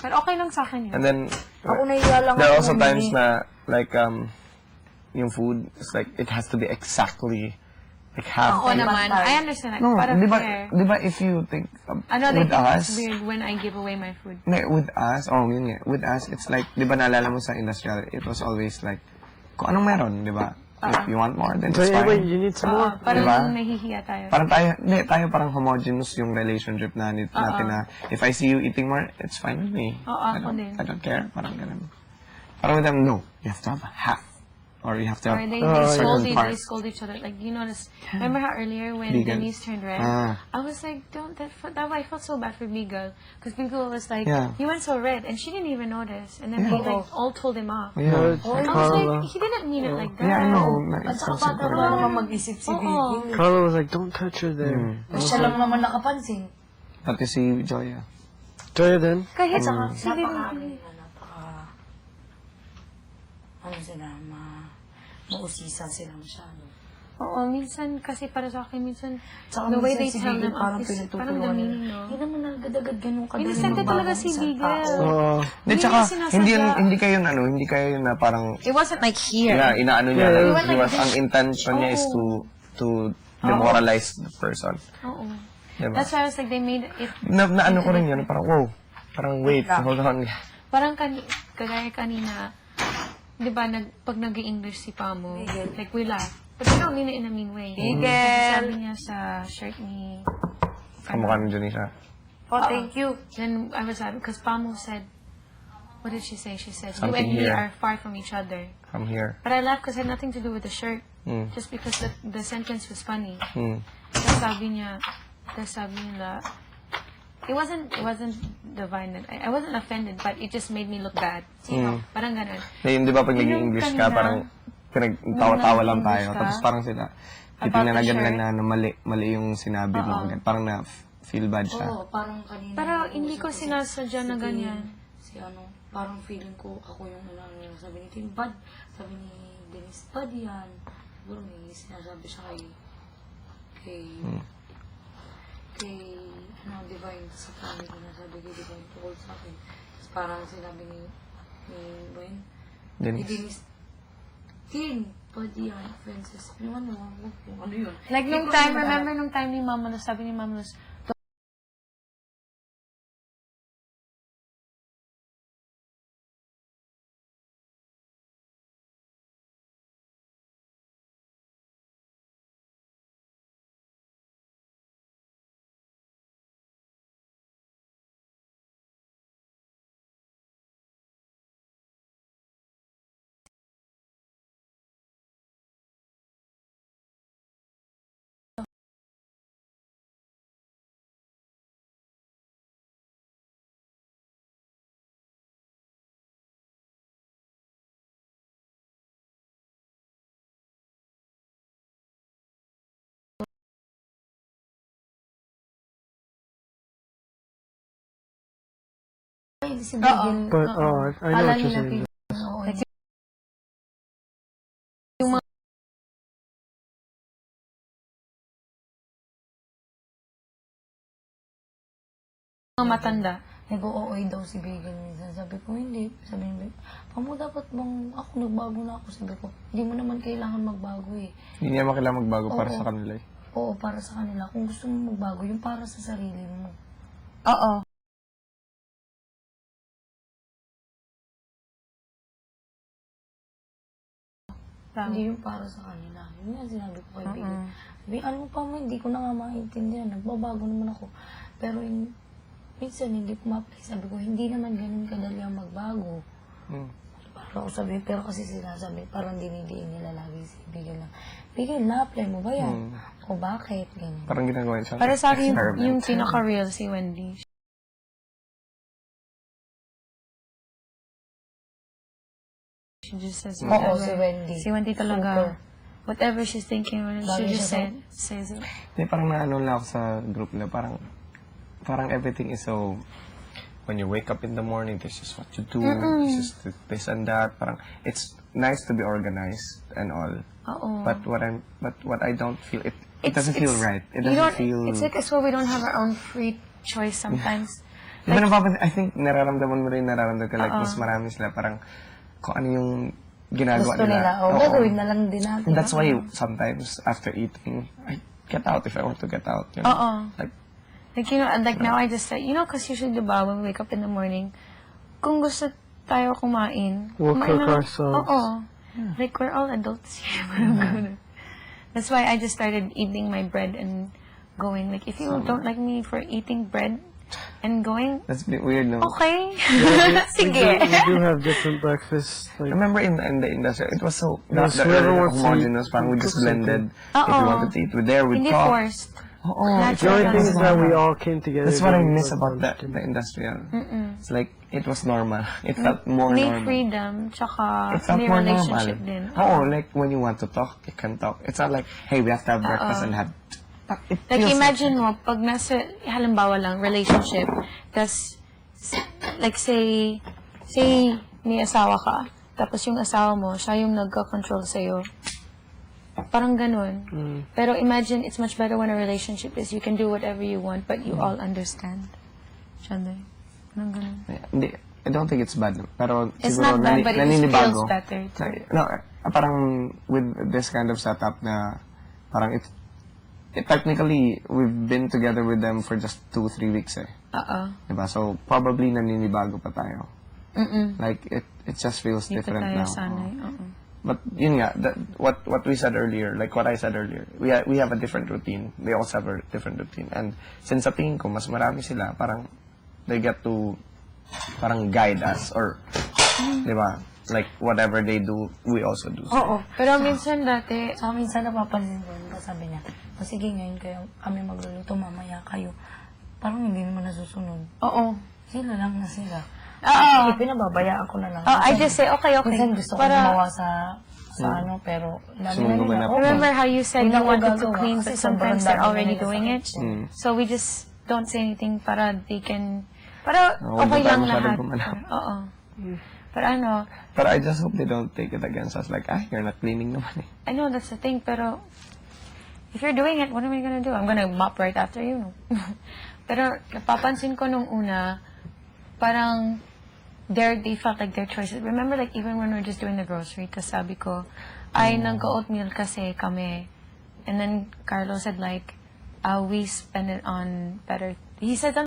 Pero okay lang sa akin yun. And then, Ako nahiya lang there are ako also times bumili. na, like, yung food, it's like, it has to be exactly, like, half. Oo naman. I understand. Like, No, para fair. di ba if you think, Ano, they with think us, it's weird when I give away my food. with us, yun nga, with us, it's like, di ba naalala mo sa industrial, it was always like, kung anong meron, di ba? If you want more, then it's Wait, fine. you need some Oo, more? parang Diba? nahihiya tayo. Parang tayo parang homogeneous yung relationship natin na, if I see you eating more, it's fine with me. Oo, ako din. I don't care, parang ganun. Parang with them, no, you have to have half. Or you have to Or have they certain they part. scold each other. Like, you notice, remember how earlier when Vegan. Denise turned red? Ah. I was like, I felt so bad for Bigal. Because Bigal was like, Yeah. you went so red. And she didn't even notice. And then they like all told him off. Yeah. I was like, he didn't mean it like that. Yeah, I know. At saka bata pa naman mag-isip si Biggie. Carla was like, don't touch her there. Siya lang naman nakapansin. Pati si Joya. Joya then? Kahit Saka, si ano sila, mausisa sila masyado. Oo, minsan kasi para sa akin, minsan Saka the way they minsan si tell Bigel them parang off is parang pinagtutulungan demeaning, nila. no? Hindi naman agad-agad ganun kadali Inosente talaga si isang Bigel. tao. Oh. Hindi, tsaka, niya sinasadya. hindi kayo na parang, It wasn't like here. yeah, inaano niya, Yeah, like, he was, ang intention niya is to demoralize the person. Oo. Diba? That's why I was like, they made it, Na ano ko rin yun, parang, wow, parang wait, hold on. parang kagaya kanina, di ba, pag nag-English si Pamo, like, we laugh. But we don't mean it in a mean way. Sabi niya sa shirt ni... Kamukha ng Janisha. Oh, thank you. Then I was happy because Pamo said, what did she say? She said, you Something and me here. are far from each other. Come here. But I laughed because it had nothing to do with the shirt. Mm. Just because the sentence was funny. Hmm. Tapos sabi nila, it wasn't divine. I wasn't offended, but it just made me look bad. Parang ganun. Ngayon, di ba pag Yung nag-English ka, kanina, parang tawa-tawa lang tayo. nag-English ka, Tapos parang sila, about titignan na the ganun shirt. na mali yung sinabi mo. Parang na-feel bad siya. Oo, parang kanina. Pero hindi ko sinasadya na ganyan. Si ano, parang feeling ko ako yung sabi ni Tim, bad. Sabi ni Denise, bad yan. Siguro may sinasabi siya kay Divine sa family na sabi kay Divine tungkol sa akin. Tapos parang sinabi ni Gwen, ni Denise. Denise, Tin, bad yan, offenses. Ano yun? Like nung time, remember nung time ni Mama Luz, sabi ni Mama Luz, Ay, si Bigel. But, I know what you're saying. mga matanda. Nag-OOA daw si Bigel minsan. Sabi ko, hindi. Sabi ni Pamo, dapat bang ako nagbago na ako? Sabi ko, hindi mo naman kailangan magbago eh. Hindi niya makailangan magbago para Oo. sa kanila eh. Oo, para sa kanila. Kung gusto mo magbago, yung para sa sarili mo. Oo. Hindi yung para sa kanila. Yun nga sinabi ko kay Bigel. Sabi, alam mo pa mo, hindi ko na nga maintindihan. Nagbabago naman ako. Pero minsan hindi pumapay. Sabi ko, hindi naman ganun kadali ang magbago. Parang ako sabi, pero kasi sinasabi, parang dinidiin nila lagi si Bigel na, Bigel, na-apply mo ba yan? O bakit? Ganun. Parang ginagawa siya. Para sa akin, yung pinaka-real si Wendy. She just says Oo, whatever. si Wendy. Si Wendy talaga. Super. Whatever she's thinking, she Lagi just siya says it. Hindi, parang naano lang ako sa group na parang everything is so, when you wake up in the morning, this is what you do, this is this and that. Parang, it's nice to be organized and all. Oo. But what I don't feel, it doesn't feel right. It You doesn't don't, feel... it's like as well we don't have our own free choice sometimes. Diba napapansin, I think nararamdaman mo rin, nararamdaman ka, like, mas marami sila, parang, kung ano yung ginagawa Gusto nila. O, Oo. gagawin na lang din natin. And that's why sometimes after eating, I get out if I want to get out. You know? Oo. Like, you know, and like now I just say, you know, kasi usually, diba, when we wake up in the morning, kung gusto tayo kumain, We'll kumain cook na- ourselves. Oo. Like, we're all adults here. Parang ganun. That's why I just started eating my bread and going. Like, if you don't like me for eating bread and going, that's a bit weird, no? okay. We Sige. do have different breakfasts. Like, Remember in the industry, it was so not Yes, that whoever early, wants to homogeneous, parang we cook just blended. If Oo. you wanted to eat, we're there, we'd Hindi talk. forced. Oo, the only thing is that we all came together. That's what I during miss the about lunch the industrial. It's like, it was normal. It felt more May normal. freedom, tsaka It felt may more relationship normal. din. Oo, like when you want to talk, you can talk. It's not like, hey, we have to have breakfast and have... It Like, feels imagine mo, pag nasa, halimbawa lang, relationship, tas, like, say, may asawa ka, tapos yung asawa mo, siya yung nagka-control sa'yo. Parang ganun. Pero imagine, it's much better when a relationship is you can do whatever you want, but you all understand. Siyempre. Parang ganun. Hindi, I don't think it's bad. Pero It's siguro not bad, but it just naninibago. feels better. No, parang with this kind of setup na parang technically, we've been together with them for just 2-3 weeks eh. Diba? So, probably naninibago pa tayo. Like, it just feels Dito different tayo now. sanay. But yun nga, what we said earlier, like what I said earlier, we have a different routine. They also have a different routine. And since sa tingin ko, mas marami sila, parang they get to parang guide us or, di ba? Like, whatever they do, we also do. Oo. Pero minsan dati, Sa minsan napapansin ko, sabi niya, o sige ngayon kayo, kami magluluto, mamaya kayo. Parang hindi naman nasusunod. oo. Sila lang na sila. Oo. Pinababayaan ko na lang. I just say, okay. Minsan gusto ko gumawa sa ano, pero dami na Sumundo nila. na po. Remember how you said Hindi you na ako wanted to gagawa clean, kasi but sometimes sobrang they're dami already nila sa doing it? kitchen. So we just don't say anything para they can, para Oo, okay hindi tayo lang masyadong lahat. gumalaw. Oo. Pero ano, But I just hope they don't take it against us. Like, you're not cleaning naman eh. I know that's the thing, pero if you're doing it, what am I gonna do? I'm gonna mop right after you, no? Pero napapansin ko nung una, parang they felt like their choices. Remember, like, even when we were just doing the grocery, tas sabi ko, ay, nag-oatmeal kasi kami. And then Carlo said, like, we spend it on better. He said